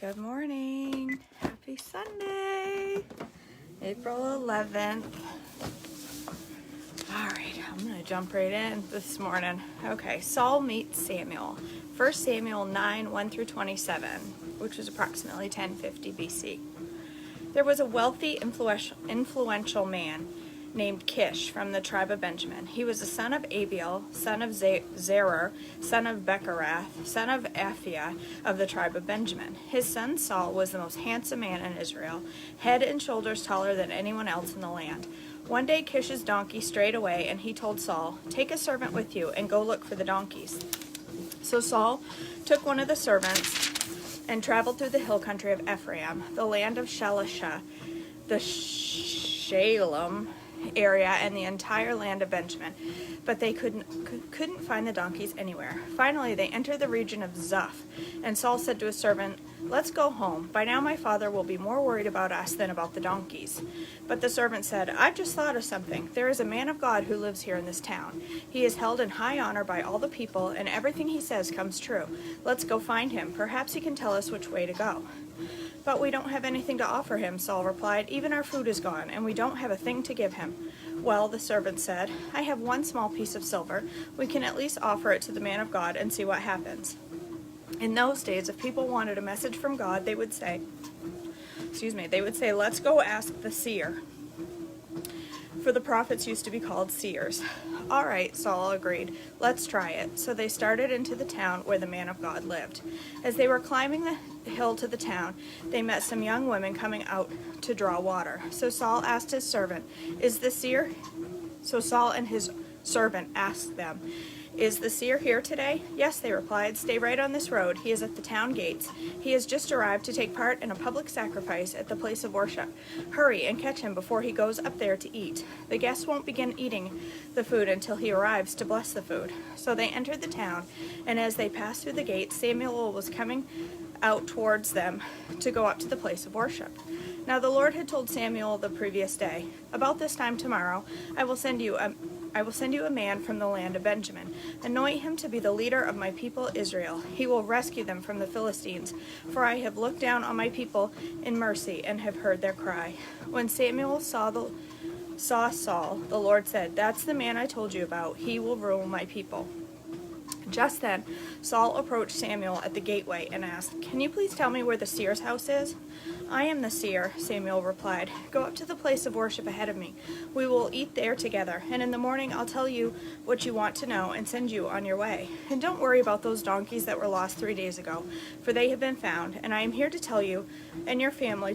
Good morning. Happy Sunday, April 11th. All right, I'm going to jump right in this morning. Okay, Saul meets Samuel. 1 Samuel 9, 1 through 27, which was approximately 1050 BC. There was a wealthy, influential man named Kish from the tribe of Benjamin. He was the son of Abiel, son of Zerah, son of Becherath, son of Aphiah of the tribe of Benjamin. His son Saul was the most handsome man in Israel, head and shoulders taller than anyone else in the land. One day Kish's donkey strayed away, and he told Saul, "Take a servant with you and go look for the donkeys." So Saul took one of the servants and traveled through the hill country of Ephraim, the land of Shalisha, the Shalem area, and the entire land of Benjamin, but they couldn't find the donkeys anywhere. Finally, they entered the region of Zuph, and Saul said to his servant, "Let's go home. By now my father will be more worried about us than about the donkeys." But the servant said, "I've just thought of something. There is a man of God who lives here in this town. He is held in high honor by all the people, and everything he says comes true. Let's go find him. Perhaps he can tell us which way to go." "But we don't have anything to offer him," Saul replied. "Even our food is gone, and we don't have a thing to give him." "Well," the servant said, "I have one small piece of silver. We can at least offer it to the man of God and see what happens." In those days, if people wanted a message from God, they would say, "Let's go ask the seer." For the prophets used to be called seers. "All right," Saul agreed. "Let's try it." So they started into the town where the man of God lived. As they were climbing the hill to the town, they met some young women coming out to draw water. So Saul and his servant asked them, "Is the seer here today?" "Yes," they replied. "Stay right on this road. He is at the town gates. He has just arrived to take part in a public sacrifice at the place of worship. Hurry and catch him before he goes up there to eat. The guests won't begin eating the food until he arrives to bless the food." So they entered the town, and as they passed through the gates, Samuel was coming out towards them to go up to the place of worship. Now the Lord had told Samuel the previous day, "About this time tomorrow, I will send you a man from the land of Benjamin. Anoint him to be the leader of my people Israel. He will rescue them from the Philistines, for I have looked down on my people in mercy and have heard their cry." When Samuel saw Saul, the Lord said, "That's the man I told you about. He will rule my people." Just then, Saul approached Samuel at the gateway and asked, "Can you please tell me where the seer's house is?" "I am the seer," Samuel replied. "Go up to the place of worship ahead of me. We will eat there together, and in the morning I'll tell you what you want to know and send you on your way. And don't worry about those donkeys that were lost 3 days ago, for they have been found, and I am here to tell you and your family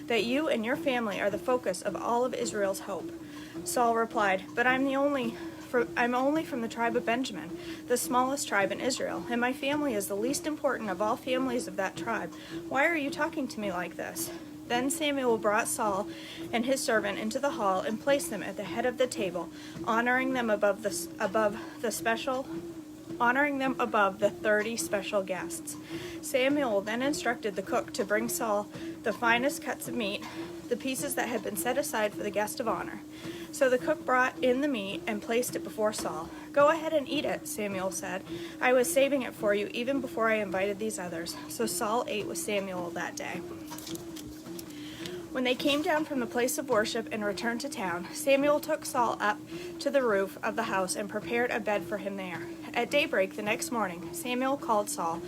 that you and your family are the focus of all of Israel's hope." Saul replied, "But I'm only from the tribe of Benjamin, the smallest tribe in Israel, and my family is the least important of all families of that tribe. Why are you talking to me like this?" Then Samuel brought Saul and his servant into the hall and placed them at the head of the table, honoring them above the 30 special guests. Samuel then instructed the cook to bring Saul the finest cuts of meat, the pieces that had been set aside for the guest of honor. So the cook brought in the meat and placed it before Saul. "Go ahead and eat it," Samuel said. "I was saving it for you even before I invited these others." So Saul ate with Samuel that day. When they came down from the place of worship and returned to town, Samuel took Saul up to the roof of the house and prepared a bed for him there. At daybreak the next morning, Samuel called Saul.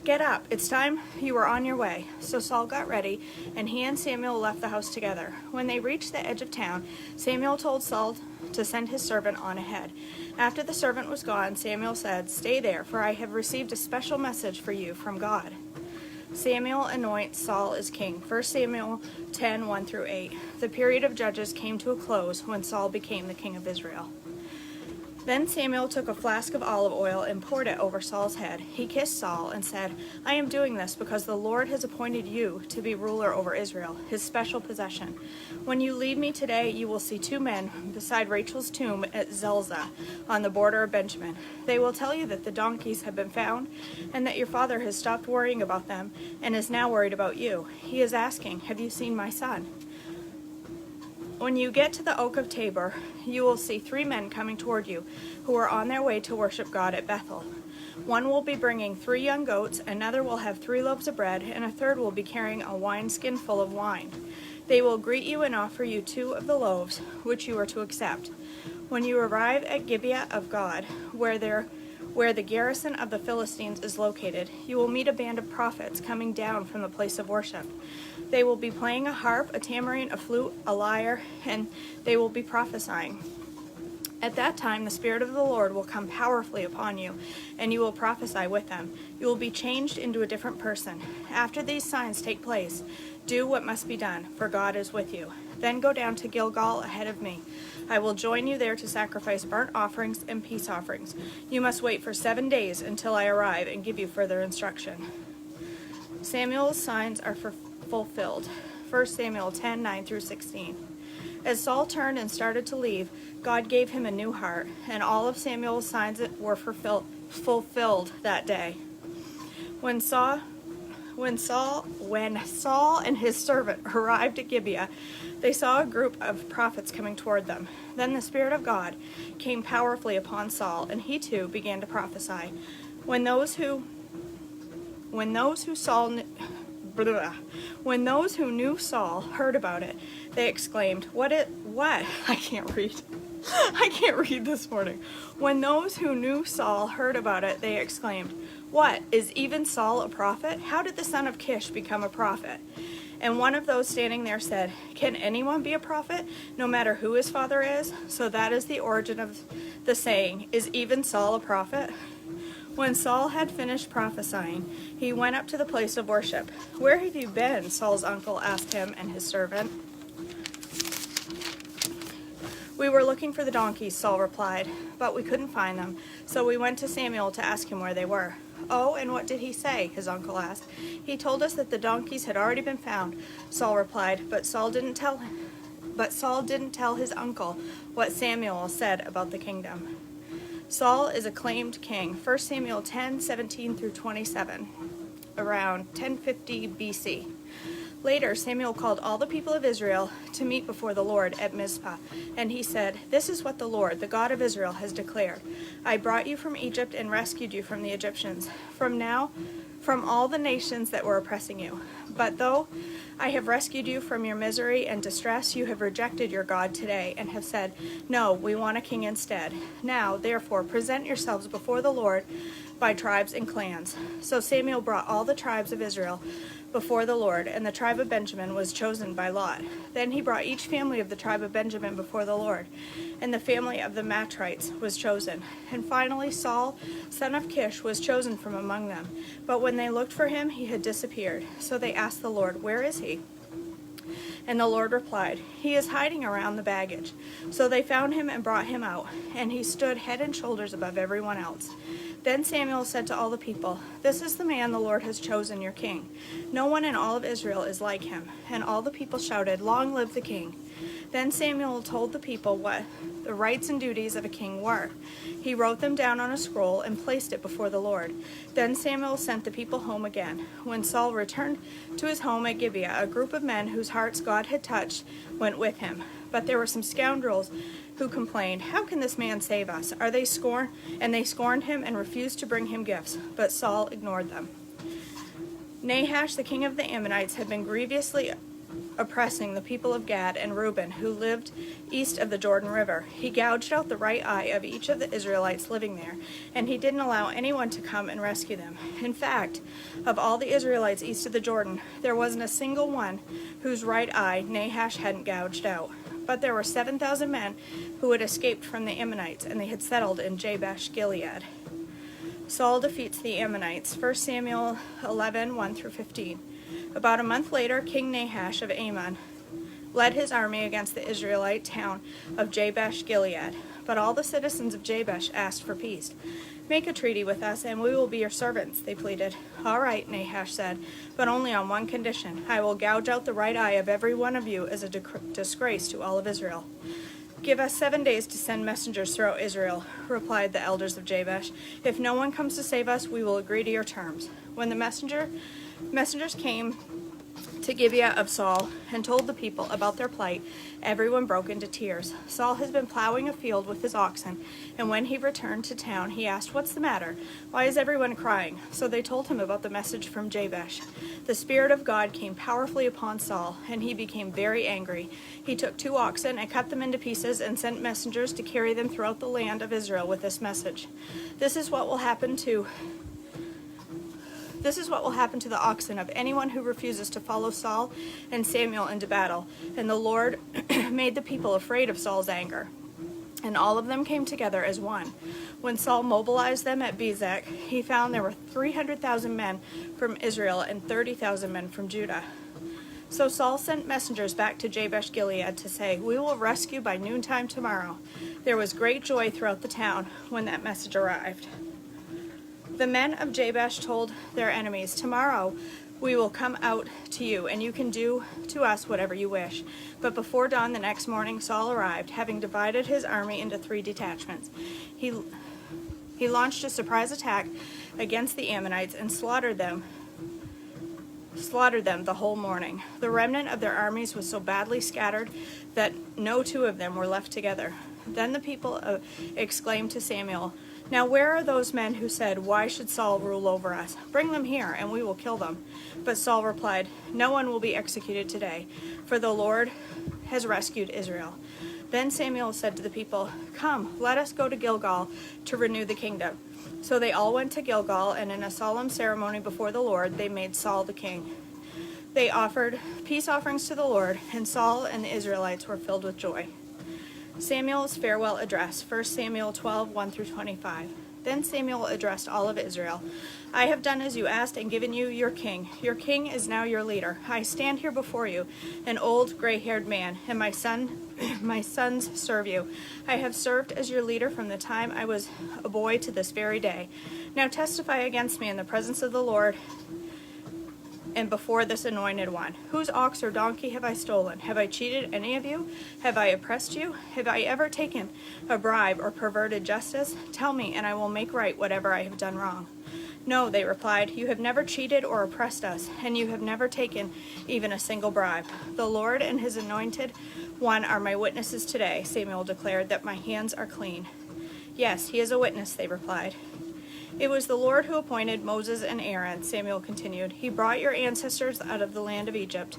"Get up, it's time you are on your way." So Saul got ready, and he and Samuel left the house together. When they reached the edge of town, Samuel told Saul to send his servant on ahead. After the servant was gone, Samuel said, "Stay there, for I have received a special message for you from God." Samuel anoints Saul as king. 1 Samuel 10, 1 through 8. The period of judges came to a close when Saul became the king of Israel. Then Samuel took a flask of olive oil and poured it over Saul's head. He kissed Saul and said, "I am doing this because the Lord has appointed you to be ruler over Israel, his special possession. When you leave me today, you will see 2 men beside Rachel's tomb at Zelzah on the border of Benjamin. They will tell you that the donkeys have been found and that your father has stopped worrying about them and is now worried about you. He is asking, 'Have you seen my son?' When you get to the Oak of Tabor, you will see 3 men coming toward you who are on their way to worship God at Bethel. One will be bringing 3 young goats, another will have 3 loaves of bread, and a third will be carrying a wineskin full of wine. They will greet you and offer you 2 of the loaves, which you are to accept. When you arrive at Gibeah of God, where the garrison of the Philistines is located, you will meet a band of prophets coming down from the place of worship. They will be playing a harp, a tambourine, a flute, a lyre, and they will be prophesying. At that time, the Spirit of the Lord will come powerfully upon you, and you will prophesy with them. You will be changed into a different person. After these signs take place, do what must be done, for God is with you. Then go down to Gilgal ahead of me. I will join you there to sacrifice burnt offerings and peace offerings. You must wait for 7 days until I arrive and give you further instruction. Samuel's signs are fulfilled. 1 Samuel 10:9 through 16. As Saul turned and started to leave, God gave him a new heart, and all of Samuel's signs were fulfilled that day. When Saul and his servant arrived at Gibeah, they saw a group of prophets coming toward them. Then the Spirit of God came powerfully upon Saul, and he too began to prophesy. When those who knew Saul heard about it, they exclaimed, What? I can't read this morning. When those who knew Saul heard about it, they exclaimed, What? Is even Saul a prophet? How did the son of Kish become a prophet? And one of those standing there said, Can anyone be a prophet, no matter who his father is? So that is the origin of the saying, Is even Saul a prophet? When Saul had finished prophesying, he went up to the place of worship. Where have you been? Saul's uncle asked him and his servant. We were looking for the donkeys, Saul replied, but we couldn't find them, so we went to Samuel to ask him where they were. Oh, and what did he say? His uncle asked. He told us that the donkeys had already been found, Saul replied, but Saul didn't tell his uncle what Samuel said about the kingdom. Saul is acclaimed king. 1 Samuel 10:17 through 27, around 1050 BC. Later, Samuel called all the people of Israel to meet before the Lord at Mizpah, and he said, This is what the Lord, the God of Israel, has declared. I brought you from Egypt and rescued you from the Egyptians, from all the nations that were oppressing you. But though I have rescued you from your misery and distress, you have rejected your God today and have said, No, we want a king instead. Now, therefore, present yourselves before the Lord by tribes and clans. So Samuel brought all the tribes of Israel before the Lord, and the tribe of Benjamin was chosen by lot. Then he brought each family of the tribe of Benjamin before the Lord, and the family of the Matrites was chosen. And finally Saul, son of Kish, was chosen from among them. But when they looked for him, he had disappeared. So they asked the Lord, Where is he? And the Lord replied, He is hiding around the baggage. So they found him and brought him out, and he stood head and shoulders above everyone else. Then Samuel said to all the people, This is the man the Lord has chosen, your king. No one in all of Israel is like him. And all the people shouted, Long live the king. Then Samuel told the people what the rights and duties of a king were. He wrote them down on a scroll and placed it before the Lord. Then Samuel sent the people home again. When Saul returned to his home at Gibeah, a group of men whose hearts God had touched went with him. But there were some scoundrels who complained, How can this man save us? They scorned him and refused to bring him gifts. But Saul ignored them. Nahash, the king of the Ammonites, had been grievously oppressing the people of Gad and Reuben, who lived east of the Jordan River. He gouged out the right eye of each of the Israelites living there, and he didn't allow anyone to come and rescue them. In fact, of all the Israelites east of the Jordan, there wasn't a single one whose right eye Nahash hadn't gouged out. But there were 7,000 men who had escaped from the Ammonites, and they had settled in Jabesh Gilead. Saul defeats the Ammonites. 1 Samuel 11:1 through 15. About a month later, King Nahash of Ammon led his army against the Israelite town of Jabesh Gilead. But all the citizens of Jabesh asked for peace. Make a treaty with us, and we will be your servants, they pleaded. All right, Nahash said, but only on one condition. I will gouge out the right eye of every one of you as a disgrace to all of Israel. Give us 7 days to send messengers throughout Israel, replied the elders of Jabesh. If no one comes to save us, we will agree to your terms. When the messengers came to Gibeah of Saul and told the people about their plight. Everyone broke into tears. Saul has been plowing a field with his oxen, and when he returned to town, he asked, "What's the matter? Why is everyone crying?" So they told him about the message from Jabesh. The Spirit of God came powerfully upon Saul, and he became very angry. He took 2 oxen and cut them into pieces and sent messengers to carry them throughout the land of Israel with this message. This is what will happen to the oxen of anyone who refuses to follow Saul and Samuel into battle. And the Lord made the people afraid of Saul's anger, and all of them came together as one. When Saul mobilized them at Bezek, he found there were 300,000 men from Israel and 30,000 men from Judah. So Saul sent messengers back to Jabesh Gilead to say, "We will rescue by noontime tomorrow." There was great joy throughout the town when that message arrived. The men of Jabesh told their enemies, "Tomorrow we will come out to you, and you can do to us whatever you wish." But before dawn the next morning, Saul arrived, having divided his army into 3 detachments. He launched a surprise attack against the Ammonites and slaughtered them the whole morning. The remnant of their armies was so badly scattered that no 2 of them were left together. Then the people exclaimed to Samuel, "Now where are those men who said, 'Why should Saul rule over us?' Bring them here, and we will kill them." But Saul replied, "No one will be executed today, for the Lord has rescued Israel." Then Samuel said to the people, "Come, let us go to Gilgal to renew the kingdom." So they all went to Gilgal, and in a solemn ceremony before the Lord, they made Saul the king. They offered peace offerings to the Lord, and Saul and the Israelites were filled with joy. Samuel's farewell address, 1 Samuel 12, 1-25. Then Samuel addressed all of Israel. "I have done as you asked and given you your king. Your king is now your leader. I stand here before you, an old gray-haired man, and my sons serve you. I have served as your leader from the time I was a boy to this very day. Now testify against me in the presence of the Lord and before this anointed one. Whose ox or donkey have I stolen? Have I cheated any of you? Have I oppressed you? Have I ever taken a bribe or perverted justice? Tell me, and I will make right whatever I have done wrong." "No," they replied, "you have never cheated or oppressed us, and you have never taken even a single bribe. The Lord and his anointed one are my witnesses today," Samuel declared, "that my hands are clean." "Yes, he is a witness," they replied. "It was the Lord who appointed Moses and Aaron," Samuel continued. "He brought your ancestors out of the land of Egypt.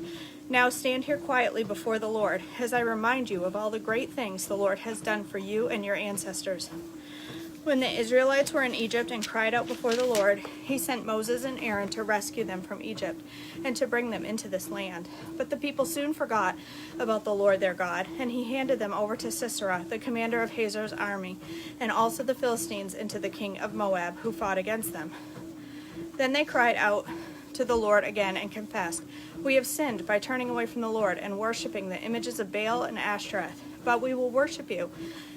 Now stand here quietly before the Lord, as I remind you of all the great things the Lord has done for you and your ancestors." When the Israelites were in Egypt and cried out before the Lord, he sent Moses and Aaron to rescue them from Egypt and to bring them into this land. But the people soon forgot about the Lord their God, and he handed them over to Sisera, the commander of Hazor's army, and also the Philistines into the king of Moab, who fought against them. Then they cried out to the Lord again and confessed, "We have sinned by turning away from the Lord and worshiping the images of Baal and Ashtoreth. But we will worship you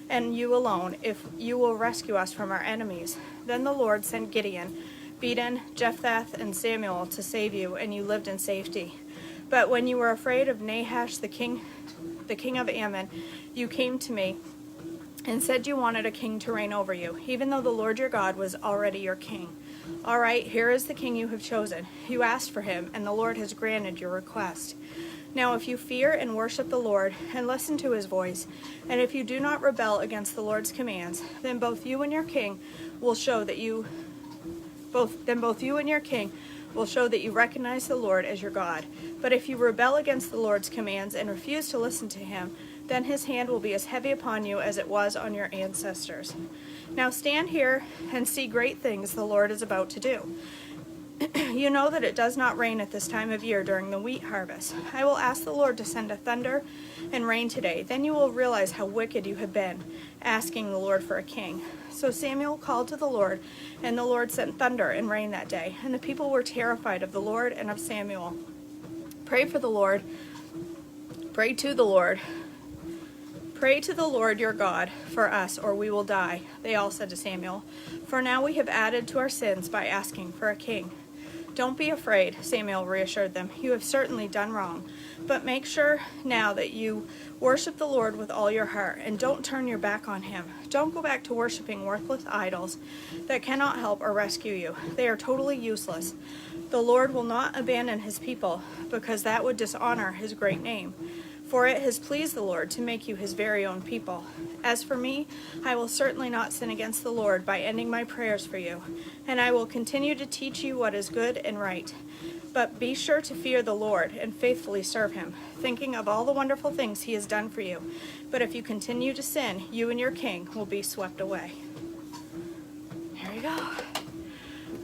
and you alone, if you will rescue us from our enemies." Then the Lord sent Gideon, Bedan, Jephthah, and Samuel to save you, and you lived in safety. But when you were afraid of Nahash, the king of Ammon, you came to me and said you wanted a king to reign over you, even though the Lord your God was already your king. All right, here is the king you have chosen. You asked for him, and the Lord has granted your request. Now if you fear and worship the Lord and listen to his voice, and if you do not rebel against the Lord's commands, then both you and your king will show that you recognize the Lord as your God. But if you rebel against the Lord's commands and refuse to listen to him, then his hand will be as heavy upon you as it was on your ancestors. Now stand here and see great things the Lord is about to do. You know that it does not rain at this time of year during the wheat harvest. I will ask the Lord to send a thunder and rain today. Then you will realize how wicked you have been, asking the Lord for a king." So Samuel called to the Lord, and the Lord sent thunder and rain that day, and the people were terrified of the Lord and of Samuel. Pray to the Lord your God for us, or we will die," they all said to Samuel. "For now we have added to our sins by asking for a king. "Don't be afraid," Samuel reassured them. "You have certainly done wrong, but make sure now that you worship the Lord with all your heart, and don't turn your back on him. Don't go back to worshiping worthless idols that cannot help or rescue you. They are totally useless. The Lord will not abandon his people, because that would dishonor his great name. For it has pleased the Lord to make you his very own people. As for me, I will certainly not sin against the Lord by ending my prayers for you, and I will continue to teach you what is good and right. But be sure to fear the Lord and faithfully serve him, thinking of all the wonderful things he has done for you. But if you continue to sin, you and your king will be swept away." There you go.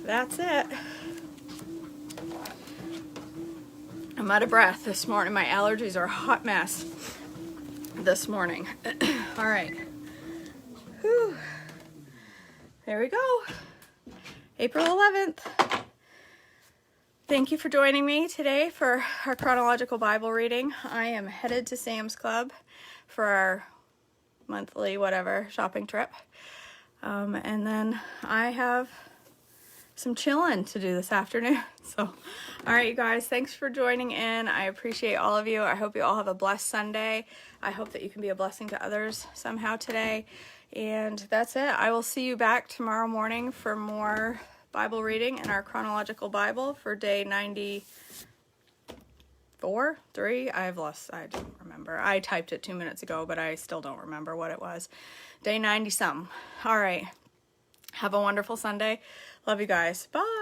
That's it. I'm out of breath this morning. My allergies are a hot mess this morning. All right. Whew. There we go. April 11th. Thank you for joining me today for our chronological Bible reading. I am headed to Sam's Club for our monthly whatever shopping trip. And then I have some chilling to do this afternoon. So, all right, you guys, thanks for joining in. I appreciate all of you. I hope you all have a blessed Sunday. I hope that you can be a blessing to others somehow today. And that's it. I will see you back tomorrow morning for more Bible reading in our chronological Bible for day 94, 3. I don't remember. I typed it 2 minutes ago, but I still don't remember what it was. Day 90 something. All right. Have a wonderful Sunday. Love you guys. Bye.